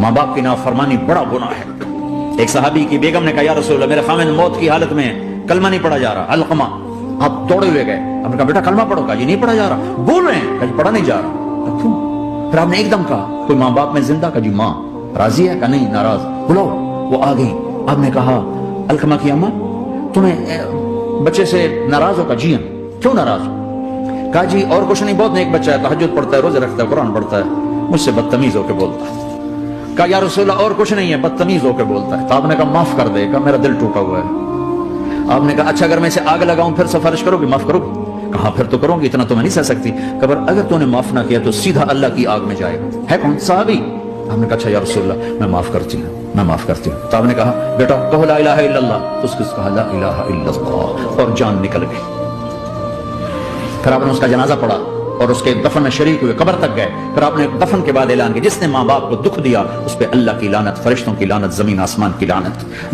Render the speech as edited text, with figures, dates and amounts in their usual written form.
ماں باپ کی نافرمانی بڑا گناہ ہے۔ ایک صحابی کی بیگم نے کہا یا رسول اللہ میرے خاوند موت کی حالت میں کلمہ نہیں پڑھا جا رہا، علقمہ۔ آپ دوڑے ہوئے گئے، آپ نے کہا بیٹا کلمہ پڑھو، کہا جی نہیں پڑھا جا رہا، بول رہے ہیں، کہا جی پڑھا نہیں جا رہا، کیوں؟ پھر آپ نے ایک دم کہا کوئی ماں باپ میں زندہ؟ کہا جی ماں راضی ہے؟ کہا نہیں ناراض، بلاؤ۔ وہ آ گئی، آپ نے کہا علقمہ کی اماں تمہیں بچے سے ناراض ہو؟ کہا جی ہاں۔ کیوں ناراض ہو؟ کہا جی اور کچھ نہیں، بہت نیک بچہ ہے، تہجد پڑھتا ہے، روزے رکھتا ہے، قرآن پڑھتا ہے، مجھ سے بدتمیز ہو کے بولتا ہے۔ کہا یا رسول اللہ اور کچھ نہیں ہے، بدتمیز ہو کے بولتا ہے۔ تو آپ نے کہا معاف کر دے، کہا میرا دل ٹوٹا ہوا ہے۔ آپ نے کہا اچھا اگر میں اسے آگ لگاؤں پھر سفارش کرو گی، معاف کرو گی؟ کہا پھر تو کروں گی، اتنا تو میں نہیں سہ سکتی۔ کہا اگر تو نے معاف نہ کیا تو سیدھا اللہ کی آگ میں جائے گا۔ ہے کون؟ صحابی۔ آپ نے کہا اچھا یا رسول اللہ میں معاف کرتی ہوں، میں معاف کرتی ہوں۔ تو آپ نے کہا بیٹا کہو لا الہ الا اللہ، تو اس نے کہا لا الہ الا اللہ، اور جان نکل گئی۔ پھر آپ نے اس کا جنازہ پڑھا اور اس کے دفن میں شریک ہوئے، قبر تک گئے۔ پھر آپ نے دفن کے بعد اعلان کیا جس نے ماں باپ کو دکھ دیا اس پہ اللہ کی لعنت، فرشتوں کی لعنت، زمین آسمان کی لعنت۔